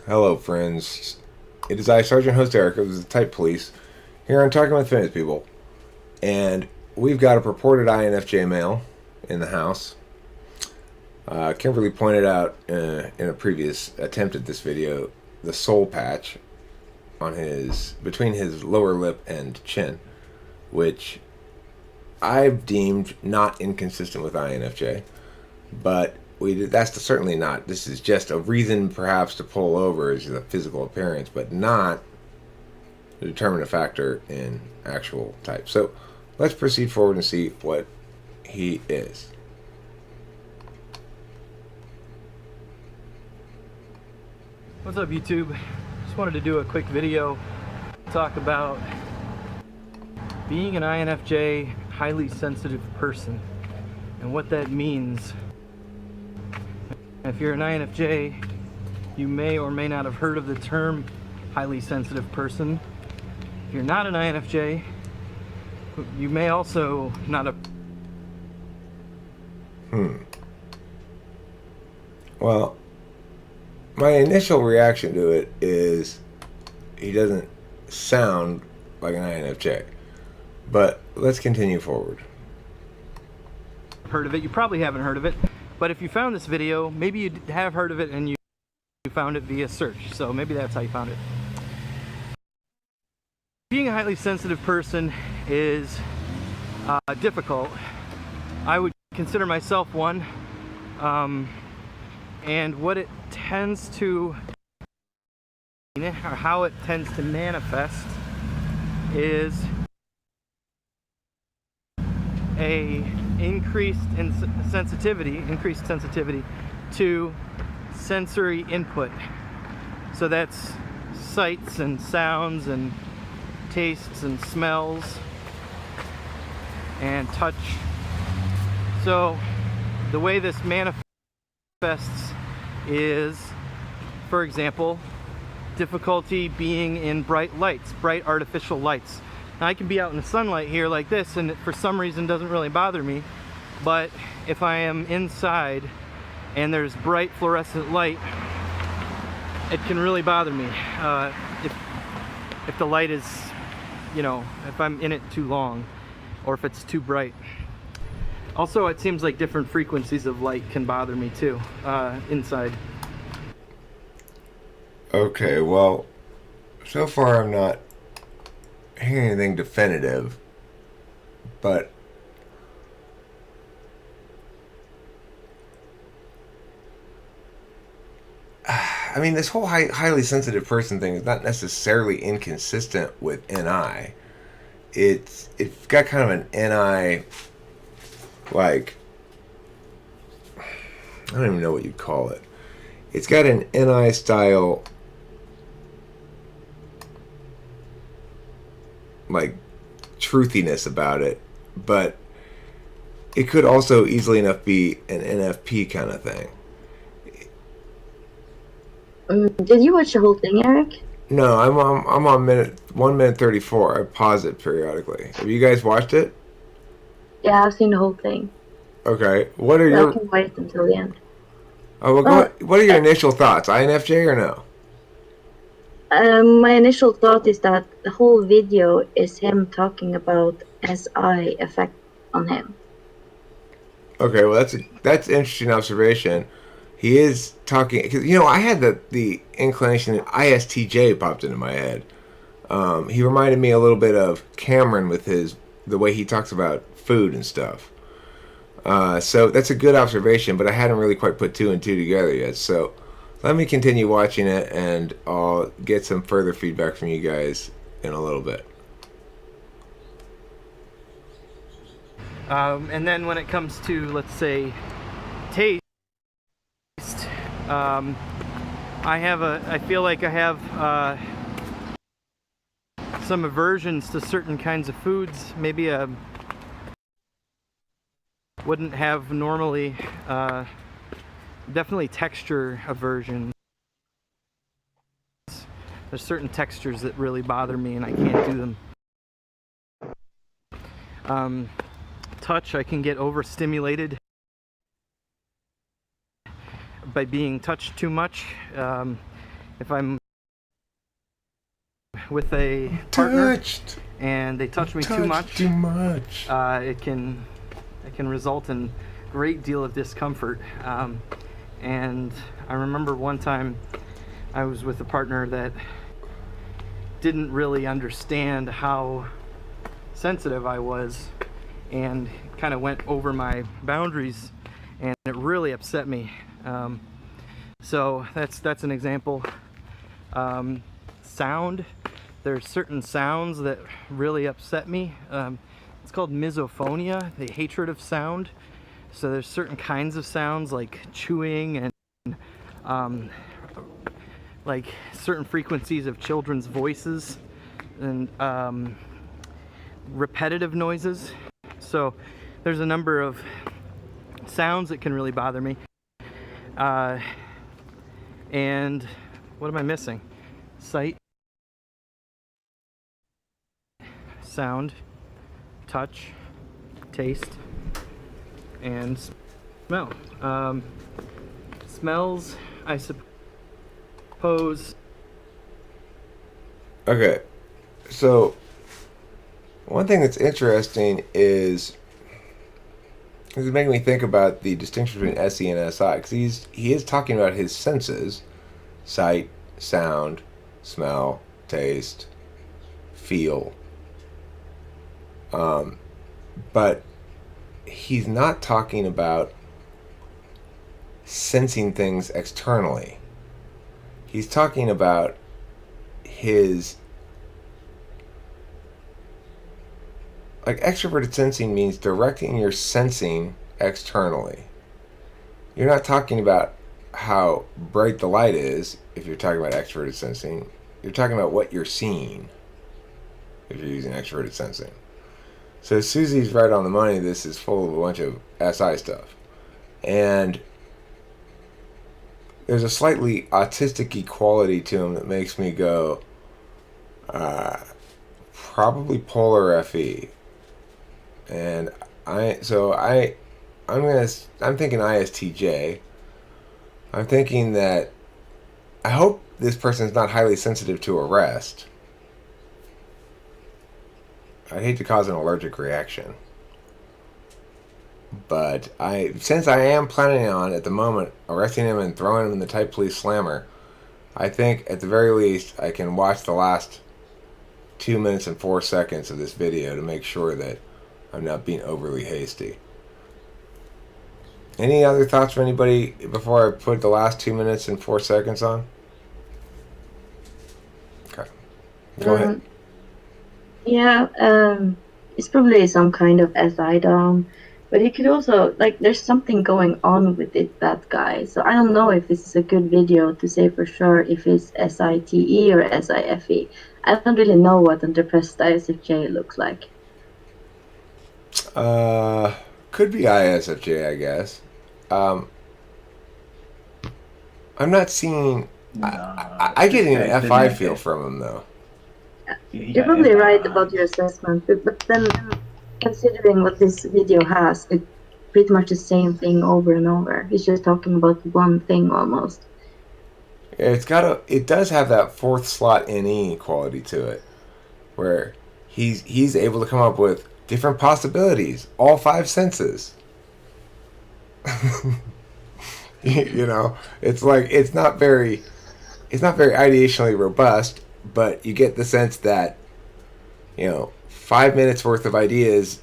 Hello, friends. It is I, Sergeant Host Eric of the Type Police, here on Talking with Famous People, and we've got a purported INFJ male in the house. Kimberly pointed out in a previous attempt at this video the soul patch on between his lower lip and chin, which I've deemed not inconsistent with INFJ, but that's certainly not. This is just a reason, perhaps, to pull over is the physical appearance, but not a determinant factor in actual type. So let's proceed forward and see what he is. What's up, YouTube? Just wanted to do a quick video, talk about being an INFJ highly sensitive person and what that means. If you're an INFJ, you may or may not have heard of the term highly sensitive person. If you're not an INFJ, you may also not have. Well, my initial reaction to it is he doesn't sound like an INFJ. But let's continue forward. Heard of it. You probably haven't heard of it. But if you found this video, maybe you have heard of it and you found it via search. So maybe that's how you found it. Being a highly sensitive person is difficult. I would consider myself one. And what it tends to, or how it tends to manifest, is a increased sensitivity to sensory input. So that's sights and sounds and tastes and smells and touch. So the way this manifests is, for example, difficulty being in bright lights, bright artificial lights. Now, I can be out in the sunlight here like this and it, for some reason, doesn't really bother me, but if I am inside and there's bright fluorescent light, it can really bother me. If the light is, if I'm in it too long or if it's too bright. Also, it seems like different frequencies of light can bother me too, inside. Okay, well, so far I'm not hearing anything definitive, but I mean, this whole highly sensitive person thing is not necessarily inconsistent with NI. It's got kind of an NI, like, I don't even know what you'd call it. It's got an NI style, like, truthiness about it, but it could also easily enough be an NFP kind of thing. Did you watch the whole thing, Eric? No, I'm on 1 minute 34. I pause it periodically. Have you guys watched it? Yeah, I've seen the whole thing. Okay, what are But your? I can wait until the end. Oh, well, what are your initial thoughts? INFJ or no? My initial thought is that the whole video is him talking about SI effect on him. Okay, well that's an interesting observation. He is talking because I had the inclination that ISTJ popped into my head. He reminded me a little bit of Cameron with the way he talks about food and stuff. So that's a good observation, but I hadn't really quite put two and two together yet. So let me continue watching it, and I'll get some further feedback from you guys in a little bit. And then when it comes to, let's say, taste, I feel like I have some aversions to certain kinds of foods. Maybe wouldn't have normally. Definitely texture aversion. There's certain textures that really bother me and I can't do them. Touch, I can get overstimulated by being touched too much. If if I'm with a partner Touched. and they touch me too much, it can result in a great deal of discomfort. And I remember one time I was with a partner that didn't really understand how sensitive I was and kind of went over my boundaries, and it really upset me. So that's an example. Sound. There's certain sounds that really upset me. It's called misophonia, the hatred of sound. So there's certain kinds of sounds like chewing and like certain frequencies of children's voices and repetitive noises. So there's a number of sounds that can really bother me. And what am I missing? Sight, sound, touch, taste, and smell. Smells, I suppose. Okay, so one thing that's interesting is this is making me think about the distinction between SE and SI, because he is talking about his senses: sight, sound, smell, taste, feel. But he's not talking about sensing things externally. He's talking about his, like, extroverted sensing means directing your sensing externally. You're not talking about how bright the light is if you're talking about extroverted sensing. You're talking about what you're seeing if you're using extroverted sensing. So Susie's right on the money. This is full of a bunch of SI stuff. And there's a slightly autistic-y quality to him that makes me go, probably polar FE. And I'm thinking ISTJ. I'm thinking that I hope this person's not highly sensitive to arrest. I'd hate to cause an allergic reaction. But since I am planning on, at the moment, arresting him and throwing him in the Type Police Slammer, I think, at the very least, I can watch the last 2 minutes and 4 seconds of this video to make sure that I'm not being overly hasty. Any other thoughts from anybody before I put the last 2 minutes and 4 seconds on? Okay. Go ahead. Yeah, it's probably some kind of SI dom, but he could also, like, there's something going on with that guy. So I don't know if this is a good video to say for sure if it's SITE or SIFE. I don't really know what a depressed ISFJ looks like. Could be ISFJ, I guess. I'm not seeing. I get an FI feel from him though. You're probably right about your assessment, but then considering what this video has, it's pretty much the same thing over and over. He's just talking about one thing almost. It does have that fourth slot NE quality to it, where he's able to come up with different possibilities, all 5 senses. You know, it's like it's not very ideationally robust, but you get the sense that, 5 minutes worth of ideas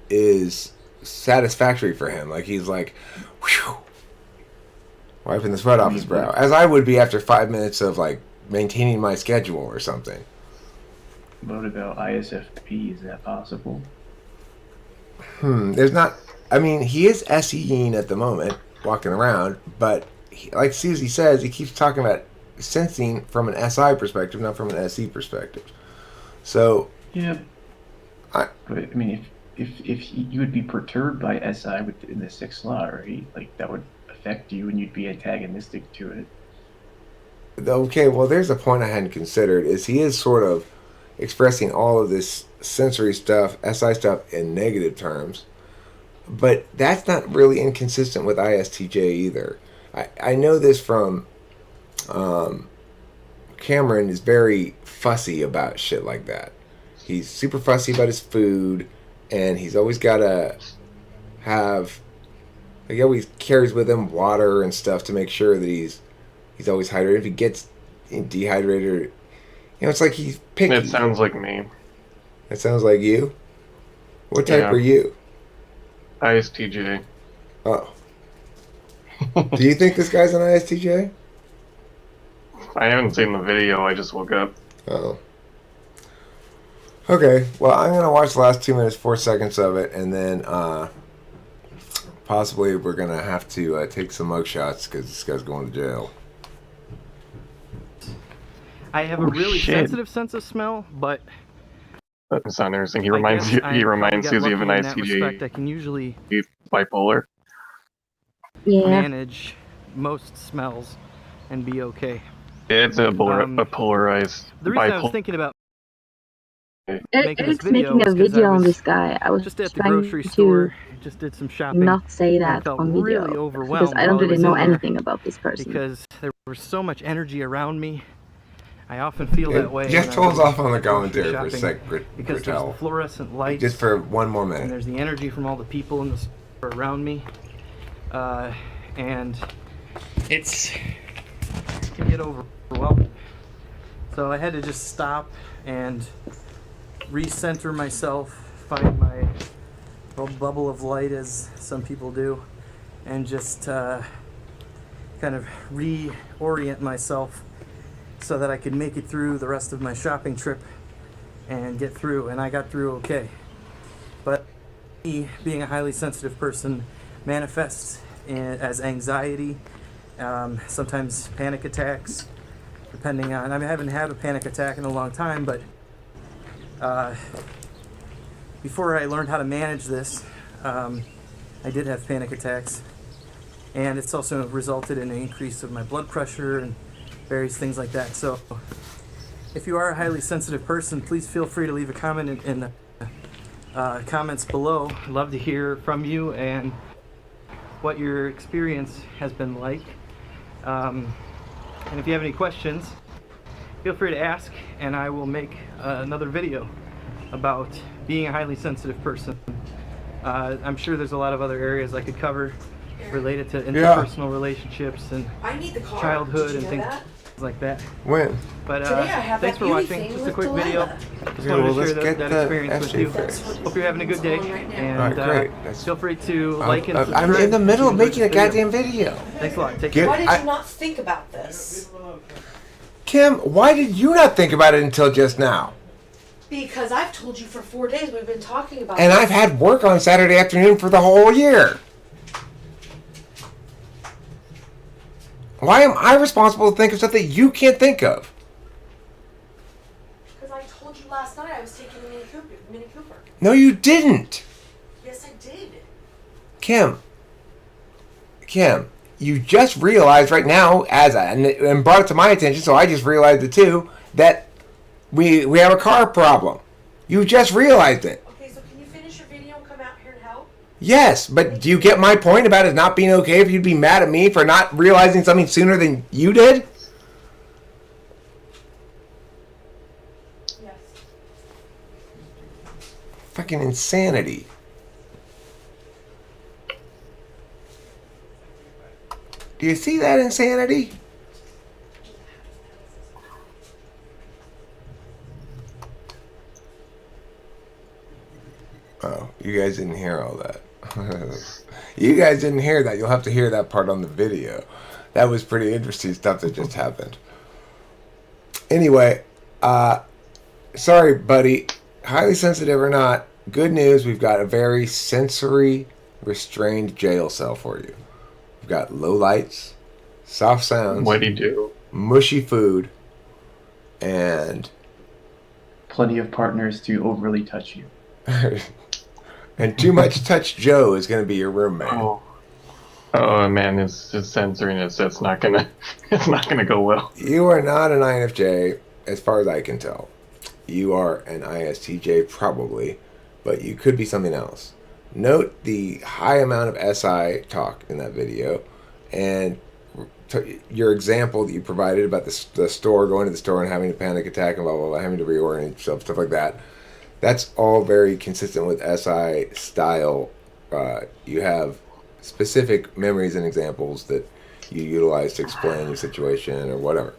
is satisfactory for him. Like he's like, whew, wiping the sweat off his brow, as I would be after 5 minutes of like maintaining my schedule or something. What about ISFP? Is that possible? There's not. I mean, he is SEing at the moment, walking around, but like Susie says, he keeps talking about sensing from an SI perspective, not from an SE perspective. So yeah, but I mean, if you would be perturbed by SI in the 6th slot, right? Like that would affect you, and you'd be antagonistic to it. Okay, well, there's a point I hadn't considered. Is he is sort of expressing all of this sensory stuff, SI stuff, in negative terms. But that's not really inconsistent with ISTJ either. I know this from Cameron is very fussy about shit like that. He's super fussy about his food, and he's always got to have. He always carries with him water and stuff to make sure that he's always hydrated. If he gets dehydrated, it's like he's picky. It sounds like me. It sounds like you. What type Yeah. are you? ISTJ. Oh. Do you think this guy's an ISTJ? I haven't seen the video, I just woke up. Oh. Okay, well, I'm going to watch the last 2 minutes, 4 seconds of it, and then possibly we're going to have to take some mug shots because this guy's going to jail. I have a really sensitive sense of smell, but That's not interesting. He I reminds guess you. I He probably reminds got you of an lucky in that respect. ISTJ I can usually bipolar. Yeah. manage most smells and be okay. It's a polarized The reason I was bipolar. thinking about making this Eric's video making a is 'cause I video on was this guy. I was just at the trying grocery to store, just did some shopping, not say and I that felt on video really because overwhelmed I don't while I really was know in there anything about this person. because there was so much energy around me. I often feel that way. Just when I'm hold off on the grocery commentary for a shopping sec, because there's the Gretel. fluorescent lights. Just for one more And minute. there's the energy from all the people in the store around me, and it can get overwhelming. So I had to just stop and recenter myself, find my little bubble of light, as some people do, and just kind of reorient myself so that I could make it through the rest of my shopping trip and get through. And I got through okay. But me, being a highly sensitive person, manifests as anxiety, sometimes panic attacks, depending on. I haven't had a panic attack in a long time, but before I learned how to manage this, I did have panic attacks, and it's also resulted in an increase of my blood pressure and various things like that. So if you are a highly sensitive person, please feel free to leave a comment in the comments below. I'd love to hear from you and what your experience has been like. And if you have any questions, feel free to ask, and I will make another video about being a highly sensitive person. I'm sure there's a lot of other areas I could cover related to interpersonal relationships and I need the car. childhood Did you and know things that? like that. When? But Today I have thanks that for beauty watching. thing Just a with quick Delilah. video. Just Yeah, wanted well, to let's share get that the experience with SJ you. first. Hope you're having a good day. Going right now. And Alright, great. That's- feel free to like and subscribe. I'm in the middle of if you making a enjoyed this goddamn video. Thanks a lot. Take Get- care. Why did I- you not think about this? Kim, why did you not think about it until just now? Because I've told you for 4 days we've been talking about And this. I've had work on Saturday afternoon for the whole year. Why am I responsible to think of stuff that you can't think of? Because I told you last night I was taking the Mini Cooper. No, you didn't. Yes, I did. Kim, you just realized right now, and brought it to my attention, so I just realized it too, that we have a car problem. You just realized it. Okay, so can you finish your video and come out here and help? Yes, but do you get my point about it not being okay if you'd be mad at me for not realizing something sooner than you did? Yes. Fucking insanity. Do you see that insanity? Oh, you guys didn't hear all that. You guys didn't hear that. You'll have to hear that part on the video. That was pretty interesting stuff that just happened. Anyway, sorry, buddy. Highly sensitive or not, good news. We've got a very sensory restrained jail cell for you. We've got low lights, soft sounds, What'd he do? mushy food, and Plenty of partners to overly touch you. and too much touch Joe is going to be your roommate. Oh man, his censoriness. That's not gonna. It's not gonna go well. You are not an INFJ, as far as I can tell. You are an ISTJ, probably, but you could be something else. Note the high amount of SI talk in that video, and your example that you provided about the store, going to the store and having a panic attack and blah, blah, blah, having to reorient yourself, stuff like that. That's all very consistent with SI style. You have specific memories and examples that you utilize to explain your situation or whatever.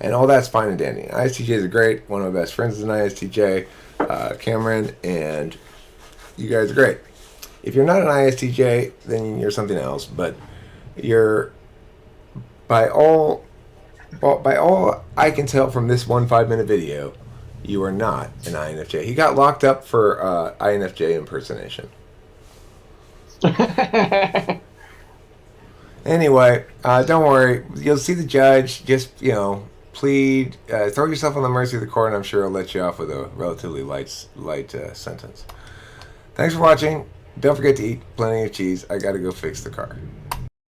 And all that's fine and dandy. ISTJs are great. One of my best friends is an ISTJ, Cameron, and you guys are great. If you're not an ISTJ, then you're something else. But you're, by all I can tell from this 5-minute video, you are not an INFJ. He got locked up for INFJ impersonation. Anyway, don't worry. You'll see the judge. Just, plead, throw yourself on the mercy of the court, and I'm sure he'll let you off with a relatively light sentence. Thanks for watching. Don't forget to eat plenty of cheese. I gotta go fix the car.